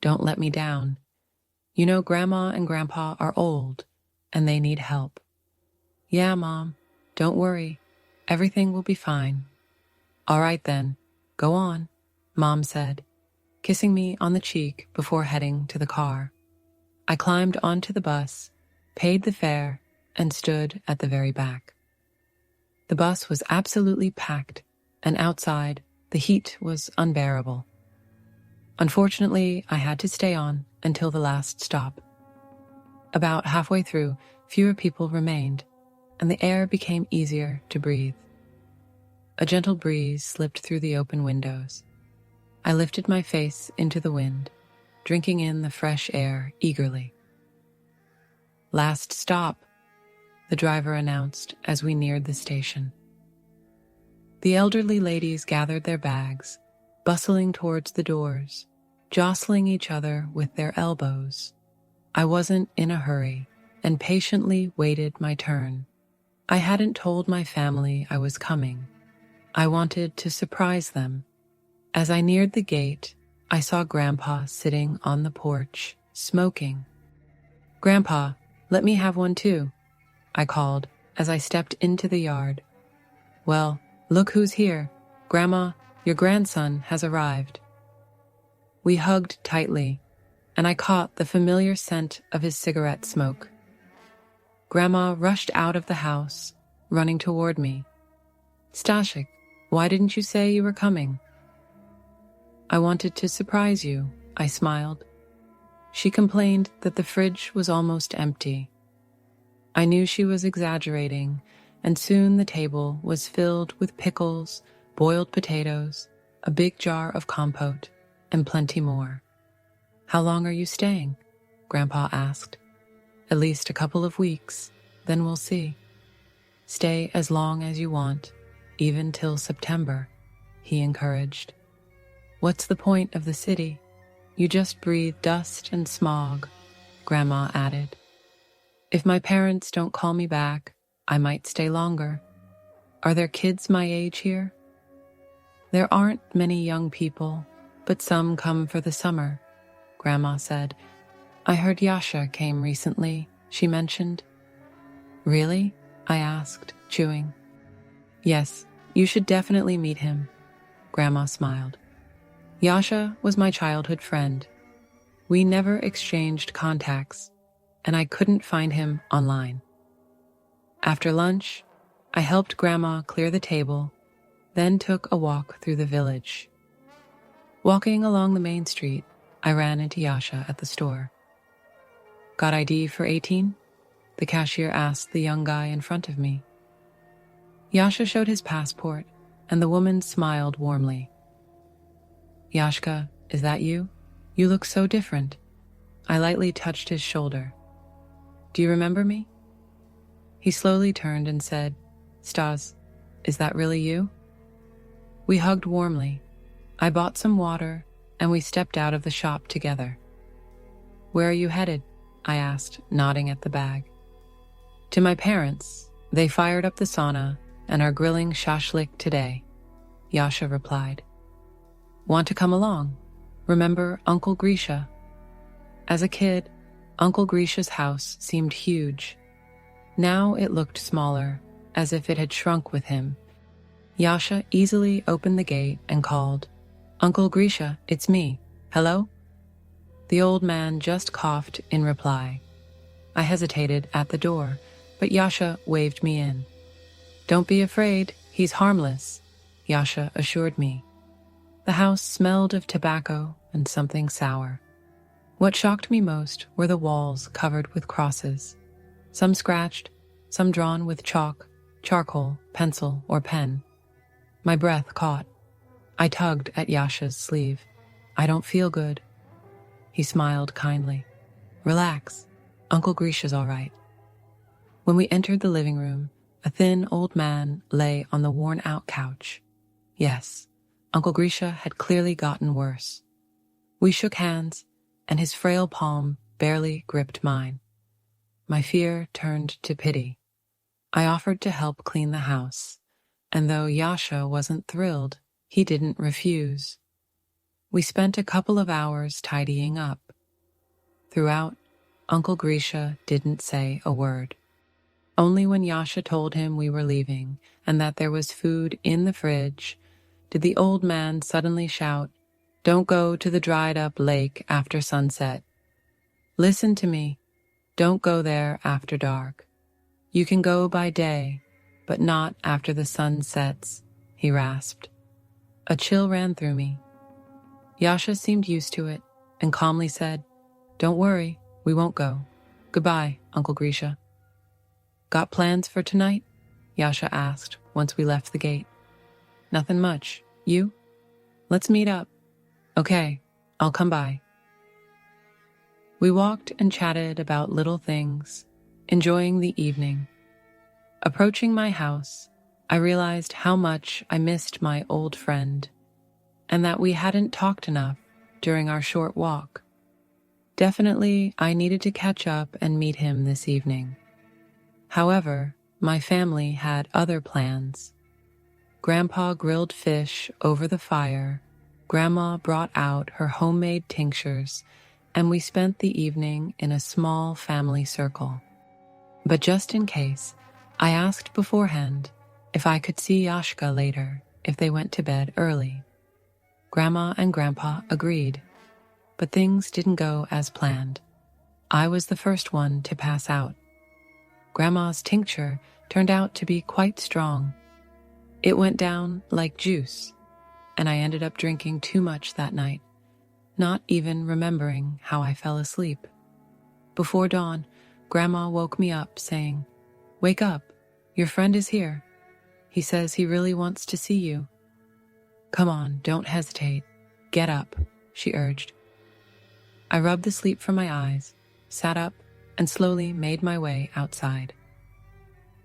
Don't let me down. You know Grandma and Grandpa are old, and they need help. Yeah, Mom, don't worry. Everything will be fine. All right then, go on, Mom said, kissing me on the cheek before heading to the car. I climbed onto the bus, paid the fare, and stood at the very back. The bus was absolutely packed, and outside, the heat was unbearable. Unfortunately, I had to stay on until the last stop. About halfway through, fewer people remained, and the air became easier to breathe. A gentle breeze slipped through the open windows. I lifted my face into the wind, drinking in the fresh air eagerly. Last stop, the driver announced as we neared the station. The elderly ladies gathered their bags, bustling towards the doors, jostling each other with their elbows. I wasn't in a hurry and patiently waited my turn. I hadn't told my family I was coming. I wanted to surprise them. As I neared the gate, I saw Grandpa sitting on the porch, smoking. "Grandpa, let me have one too," I called as I stepped into the yard. "Well, look who's here. Grandma, your grandson has arrived." We hugged tightly, and I caught the familiar scent of his cigarette smoke. Grandma rushed out of the house, running toward me. "Stashik, why didn't you say you were coming?" "I wanted to surprise you," I smiled. She complained that the fridge was almost empty. I knew she was exaggerating, and soon the table was filled with pickles, boiled potatoes, a big jar of compote, and plenty more. "How long are you staying?" Grandpa asked. "At least a couple of weeks, then we'll see." "Stay as long as you want, even till September," he encouraged. "What's the point of the city? You just breathe dust and smog," Grandma added. "If my parents don't call me back, I might stay longer. Are there kids my age here?" "There aren't many young people, but some come for the summer," Grandma said. "I heard Yasha came recently," she mentioned. "Really?" I asked, chewing. "Yes, you should definitely meet him," Grandma smiled. "Yasha was my childhood friend. We never exchanged contacts, and I couldn't find him online." After lunch, I helped Grandma clear the table, then took a walk through the village. Walking along the main street, I ran into Yasha at the store. "Got ID for 18?" the cashier asked the young guy in front of me. Yasha showed his passport, and the woman smiled warmly. "Yashka, is that you? You look so different." I lightly touched his shoulder. "Do you remember me?" He slowly turned and said, "Stas, is that really you?" We hugged warmly. I bought some water, and we stepped out of the shop together. "Where are you headed?" I asked, nodding at the bag. "To my parents. They fired up the sauna and are grilling shashlik today," Yasha replied. "Want to come along? Remember Uncle Grisha?" As a kid, Uncle Grisha's house seemed huge. Now it looked smaller, as if it had shrunk with him. Yasha easily opened the gate and called, "Uncle Grisha, it's me. Hello?" The old man just coughed in reply. I hesitated at the door, but Yasha waved me in. "Don't be afraid, he's harmless," Yasha assured me. The house smelled of tobacco and something sour. What shocked me most were the walls covered with crosses, some scratched, some drawn with chalk, charcoal, pencil, or pen. My breath caught. I tugged at Yasha's sleeve. "I don't feel good." He smiled kindly. "Relax, Uncle Grisha's all right." When we entered the living room, a thin old man lay on the worn-out couch. Yes, Uncle Grisha had clearly gotten worse. We shook hands, and his frail palm barely gripped mine. My fear turned to pity. I offered to help clean the house, and though Yasha wasn't thrilled, he didn't refuse. We spent a couple of hours tidying up. Throughout, Uncle Grisha didn't say a word. Only when Yasha told him we were leaving and that there was food in the fridge did the old man suddenly shout, "Don't go to the dried-up lake after sunset. Listen to me. Don't go there after dark. You can go by day, but not after the sun sets," he rasped. A chill ran through me. Yasha seemed used to it and calmly said, "Don't worry, we won't go. Goodbye, Uncle Grisha." "Got plans for tonight?" Yasha asked once we left the gate. "Nothing much. You? Let's meet up." "Okay, I'll come by." We walked and chatted about little things, enjoying the evening. Approaching my house, I realized how much I missed my old friend, and that we hadn't talked enough during our short walk. Definitely, I needed to catch up and meet him this evening. However, my family had other plans. Grandpa grilled fish over the fire, Grandma brought out her homemade tinctures, and we spent the evening in a small family circle. But just in case, I asked beforehand if I could see Yashka later if they went to bed early. Grandma and Grandpa agreed, but things didn't go as planned. I was the first one to pass out. Grandma's tincture turned out to be quite strong. It went down like juice, and I ended up drinking too much that night, not even remembering how I fell asleep. Before dawn, Grandma woke me up saying, "Wake up, your friend is here. He says he really wants to see you." "Come on, don't hesitate. Get up," she urged. I rubbed the sleep from my eyes, sat up, and slowly made my way outside.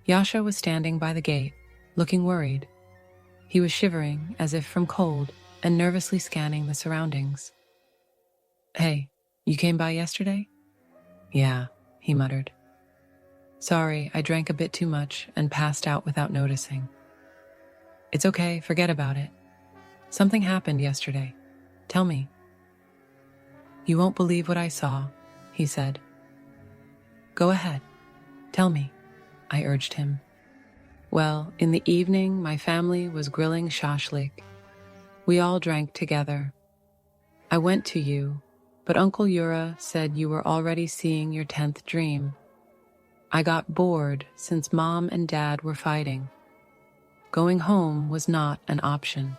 Yasha was standing by the gate, looking worried. He was shivering as if from cold and nervously scanning the surroundings. "Hey, you came by yesterday?" "Yeah," he muttered. "Sorry, I drank a bit too much and passed out without noticing." "It's okay, forget about it. Something happened yesterday. Tell me." "You won't believe what I saw," he said. "Go ahead, tell me," I urged him. "Well, in the evening, my family was grilling shashlik. We all drank together. I went to you, but Uncle Yura said you were already seeing your 10th dream. I got bored since Mom and Dad were fighting. Going home was not an option.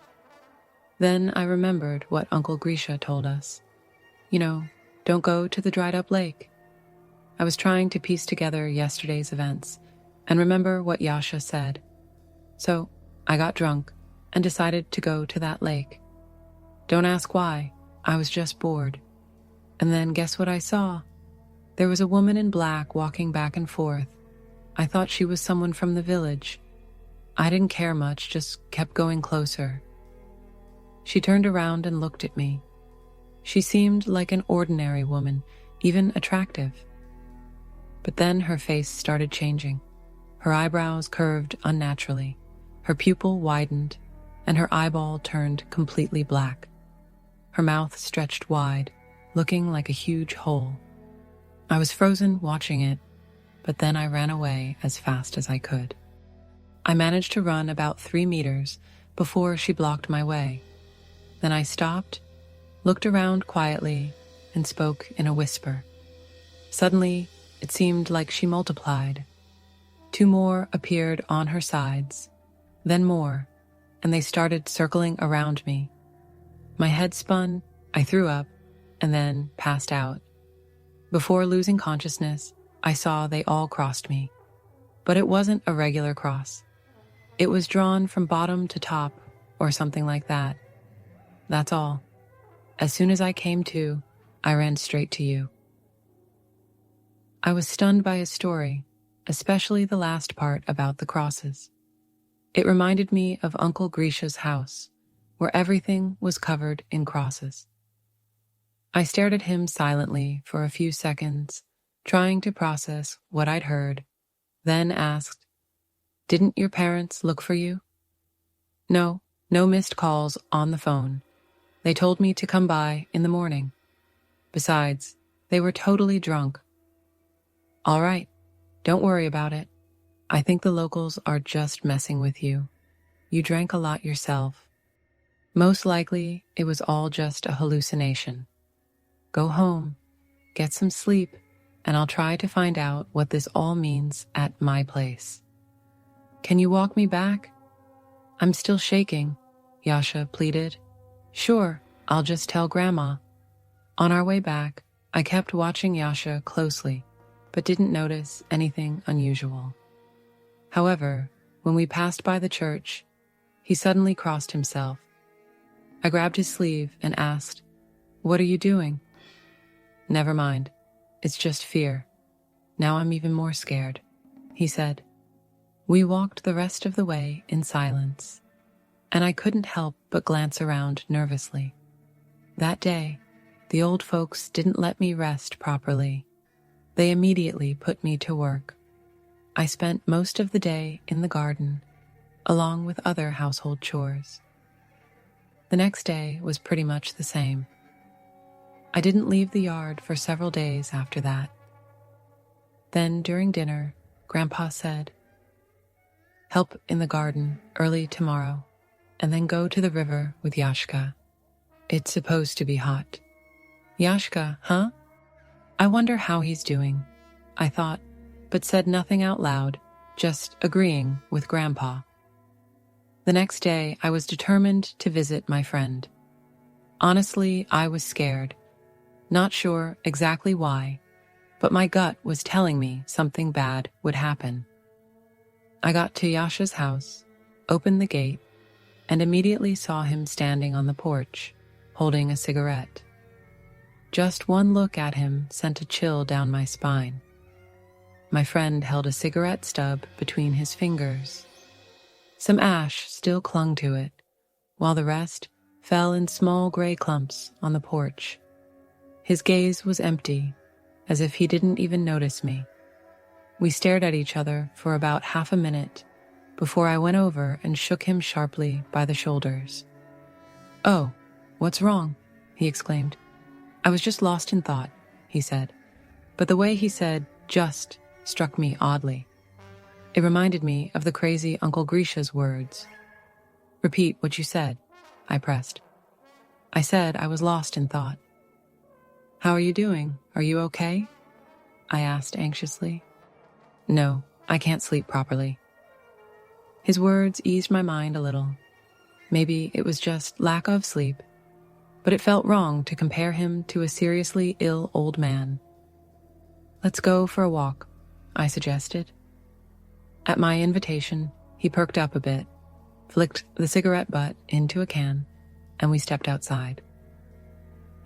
Then I remembered what Uncle Grisha told us. Don't go to the dried-up lake. I was trying to piece together yesterday's events and remember what Yasha said. So I got drunk and decided to go to that lake. Don't ask why, I was just bored. And then guess what I saw? There was a woman in black walking back and forth. I thought she was someone from the village. I didn't care much, just kept going closer. She turned around and looked at me. She seemed like an ordinary woman, even attractive. But then her face started changing. Her eyebrows curved unnaturally, her pupil widened, and her eyeball turned completely black. Her mouth stretched wide, looking like a huge hole. I was frozen watching it, but then I ran away as fast as I could. I managed to run about 3 meters before she blocked my way. Then I stopped, looked around quietly, and spoke in a whisper. Suddenly, it seemed like she multiplied. 2 more appeared on her sides, then more, and they started circling around me. My head spun, I threw up, and then passed out. Before losing consciousness, I saw they all crossed me. But it wasn't a regular cross. It was drawn from bottom to top, or something like that. That's all. As soon as I came to, I ran straight to you. I was stunned by his story, especially the last part about the crosses. It reminded me of Uncle Grisha's house, where everything was covered in crosses. I stared at him silently for a few seconds, trying to process what I'd heard, then asked, "Didn't your parents look for you?" No missed calls on the phone. They told me to come by in the morning. Besides, they were totally drunk. All right, don't worry about it. I think the locals are just messing with you. You drank a lot yourself. Most likely, it was all just a hallucination. Go home, get some sleep, and I'll try to find out what this all means at my place. Can you walk me back? I'm still shaking, Yasha pleaded. Sure, I'll just tell Grandma. On our way back, I kept watching Yasha closely, but didn't notice anything unusual. However, when we passed by the church, he suddenly crossed himself. I grabbed his sleeve and asked, "What are you doing?" "Never mind. It's just fear. Now I'm even more scared," he said. We walked the rest of the way in silence, and I couldn't help but glance around nervously. That day, the old folks didn't let me rest properly. They immediately put me to work. I spent most of the day in the garden, along with other household chores. The next day was pretty much the same. I didn't leave the yard for several days after that. Then, during dinner, Grandpa said, "Help in the garden early tomorrow, and then go to the river with Yashka. It's supposed to be hot." "Yashka, huh? I wonder how he's doing," I thought, but said nothing out loud, just agreeing with Grandpa. The next day, I was determined to visit my friend. Honestly, I was scared. Not sure exactly why, but my gut was telling me something bad would happen. I got to Yasha's house, opened the gate, and immediately saw him standing on the porch, holding a cigarette. Just one look at him sent a chill down my spine. My friend held a cigarette stub between his fingers. Some ash still clung to it, while the rest fell in small gray clumps on the porch. His gaze was empty, as if he didn't even notice me. We stared at each other for about half a minute before I went over and shook him sharply by the shoulders. "Oh, what's wrong?" he exclaimed. "I was just lost in thought," he said. But the way he said "just" struck me oddly. It reminded me of the crazy Uncle Grisha's words. "Repeat what you said," I pressed. "I said I was lost in thought." "How are you doing? Are you okay?" I asked anxiously. "No, I can't sleep properly." His words eased my mind a little. Maybe it was just lack of sleep, but it felt wrong to compare him to a seriously ill old man. "Let's go for a walk," I suggested. At my invitation, he perked up a bit, flicked the cigarette butt into a can, and we stepped outside.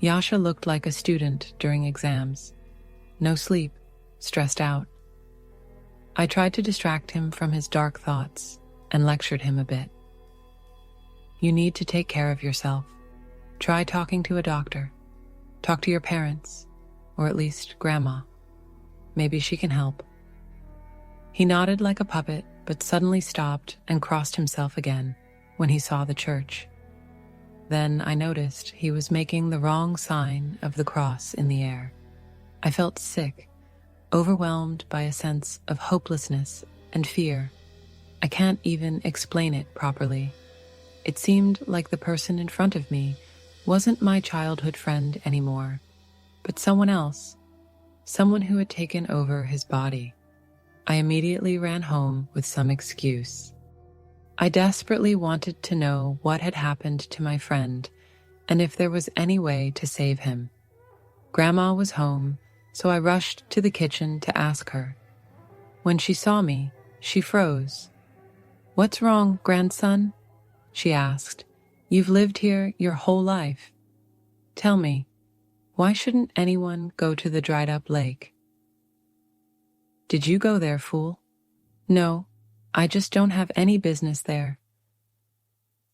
Yasha looked like a student during exams. No sleep, stressed out. I tried to distract him from his dark thoughts and lectured him a bit. "You need to take care of yourself. Try talking to a doctor. Talk to your parents, or at least Grandma. Maybe she can help." He nodded like a puppet, but suddenly stopped and crossed himself again when he saw the church. Then I noticed he was making the wrong sign of the cross in the air. I felt sick, overwhelmed by a sense of hopelessness and fear. I can't even explain it properly. It seemed like the person in front of me wasn't my childhood friend anymore, but someone else, someone who had taken over his body. I immediately ran home with some excuse. I desperately wanted to know what had happened to my friend and if there was any way to save him. Grandma was home, so I rushed to the kitchen to ask her. When she saw me, she froze. "What's wrong, grandson?" she asked. "You've lived here your whole life. Tell me, why shouldn't anyone go to the dried-up lake?" "Did you go there, fool?" "No, I just don't have any business there."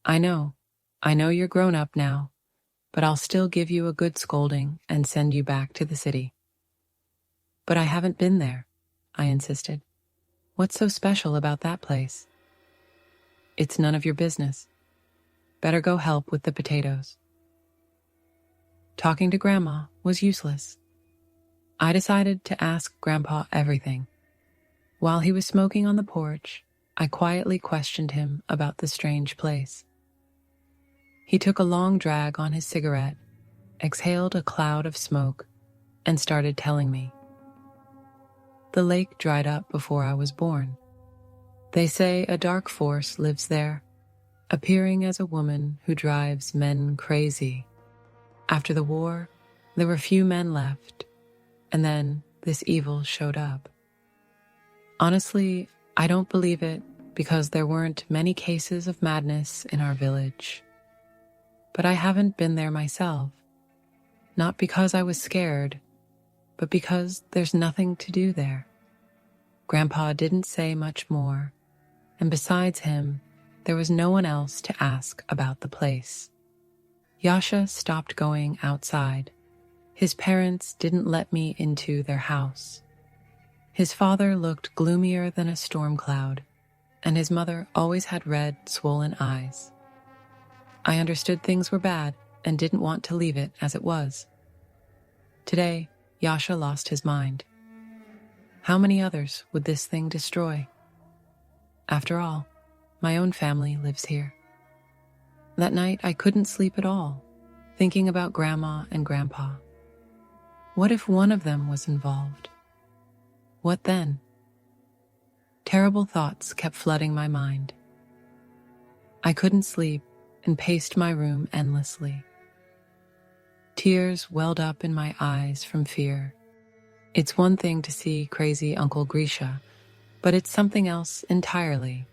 I know you're grown up now, but I'll still give you a good scolding and send you back to the city." "But I haven't been there," I insisted. "What's so special about that place?" "It's none of your business. Better go help with the potatoes." Talking to Grandma was useless. I decided to ask Grandpa everything. While he was smoking on the porch, I quietly questioned him about the strange place. He took a long drag on his cigarette, exhaled a cloud of smoke, and started telling me. The lake dried up before I was born. They say a dark force lives there, appearing as a woman who drives men crazy. After the war, there were few men left, and then this evil showed up. Honestly, I don't believe it because there weren't many cases of madness in our village. But I haven't been there myself, not because I was scared, but because there's nothing to do there. Grandpa didn't say much more, and besides him, there was no one else to ask about the place. Yasha stopped going outside. His parents didn't let me into their house. His father looked gloomier than a storm cloud, and his mother always had red, swollen eyes. I understood things were bad and didn't want to leave it as it was. Today, Yasha lost his mind. How many others would this thing destroy? After all, my own family lives here. That night, I couldn't sleep at all, thinking about Grandma and Grandpa. What if one of them was involved? What then? Terrible thoughts kept flooding my mind. I couldn't sleep and paced my room endlessly. Tears welled up in my eyes from fear. It's one thing to see crazy Uncle Grisha, but it's something else entirely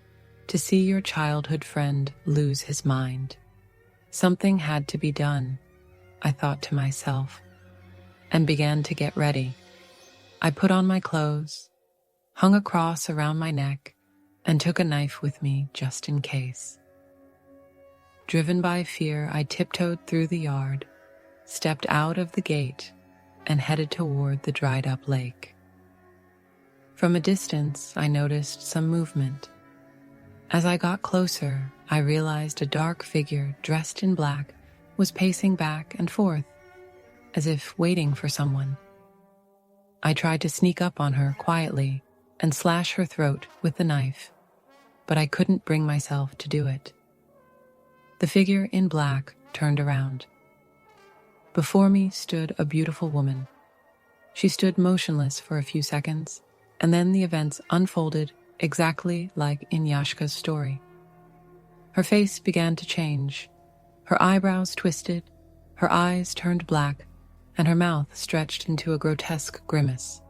to see your childhood friend lose his mind. Something had to be done, I thought to myself, and began to get ready. I put on my clothes, hung a cross around my neck, and took a knife with me just in case. Driven by fear, I tiptoed through the yard, stepped out of the gate, and headed toward the dried-up lake. From a distance, I noticed some movement. As I got closer, I realized a dark figure dressed in black was pacing back and forth, as if waiting for someone. I tried to sneak up on her quietly and slash her throat with the knife, but I couldn't bring myself to do it. The figure in black turned around. Before me stood a beautiful woman. She stood motionless for a few seconds, and then the events unfolded exactly like in Yashka's story. Her face began to change. Her eyebrows twisted, her eyes turned black, and her mouth stretched into a grotesque grimace.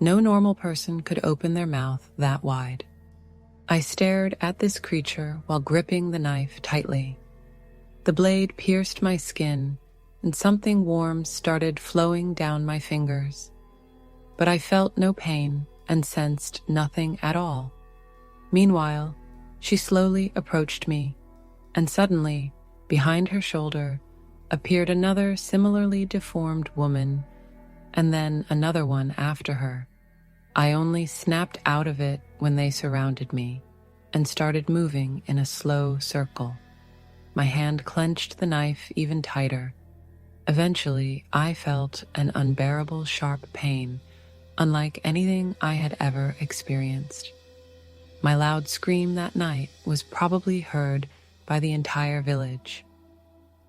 No normal person could open their mouth that wide. I stared at this creature while gripping the knife tightly. The blade pierced my skin, and something warm started flowing down my fingers. But I felt no pain and sensed nothing at all. Meanwhile, she slowly approached me, and suddenly, behind her shoulder, appeared another similarly deformed woman, and then another one after her. I only snapped out of it when they surrounded me and started moving in a slow circle. My hand clenched the knife even tighter. Eventually, I felt an unbearable sharp pain, unlike anything I had ever experienced. My loud scream that night was probably heard by the entire village.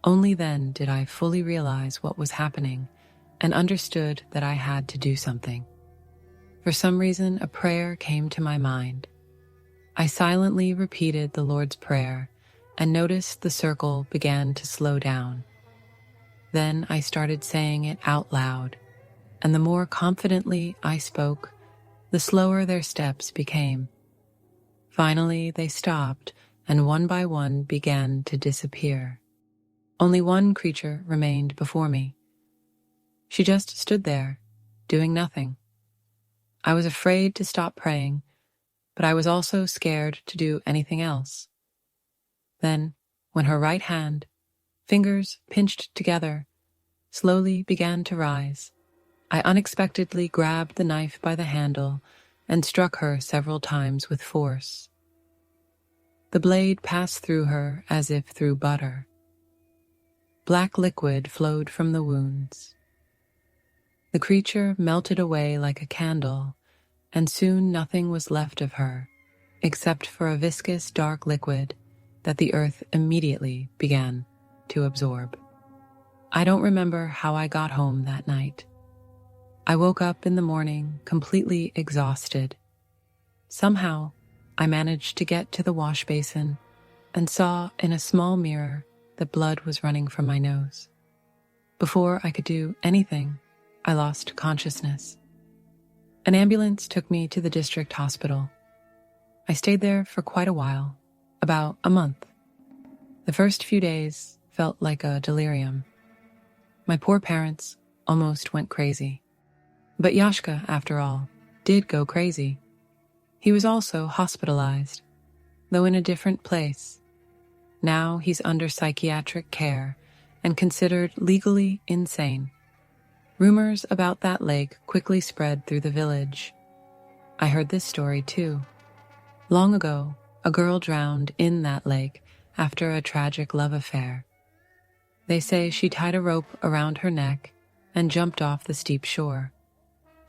Only then did I fully realize what was happening and understood that I had to do something. For some reason, a prayer came to my mind. I silently repeated the Lord's Prayer and noticed the circle began to slow down. Then I started saying it out loud, and the more confidently I spoke, the slower their steps became. Finally, they stopped, and one by one began to disappear. Only one creature remained before me. She just stood there, doing nothing. I was afraid to stop praying, but I was also scared to do anything else. Then, when her right hand, fingers pinched together, slowly began to rise, I unexpectedly grabbed the knife by the handle and struck her several times with force. The blade passed through her as if through butter. Black liquid flowed from the wounds. The creature melted away like a candle, and soon nothing was left of her, except for a viscous dark liquid that the earth immediately began to absorb. I don't remember how I got home that night. I woke up in the morning completely exhausted. Somehow, I managed to get to the wash basin and saw in a small mirror that blood was running from my nose. Before I could do anything, I lost consciousness. An ambulance took me to the district hospital. I stayed there for quite a while, about a month. The first few days felt like a delirium. My poor parents almost went crazy. But Yashka, after all, did go crazy. He was also hospitalized, though in a different place. Now he's under psychiatric care and considered legally insane. Rumors about that lake quickly spread through the village. I heard this story too. Long ago, a girl drowned in that lake after a tragic love affair. They say she tied a rope around her neck and jumped off the steep shore.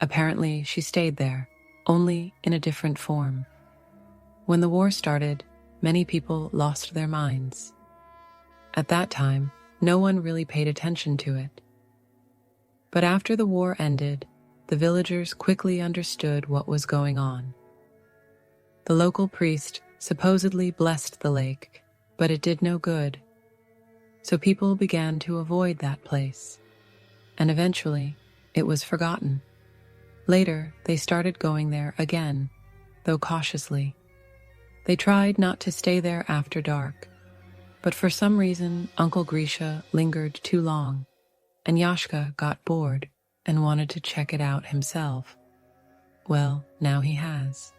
Apparently, she stayed there, only in a different form. When the war started, many people lost their minds. At that time, no one really paid attention to it. But after the war ended, the villagers quickly understood what was going on. The local priest supposedly blessed the lake, but it did no good. So people began to avoid that place, and eventually it was forgotten. Later, they started going there again, though cautiously. They tried not to stay there after dark, but for some reason Uncle Grisha lingered too long, and Yashka got bored and wanted to check it out himself. Well, now he has.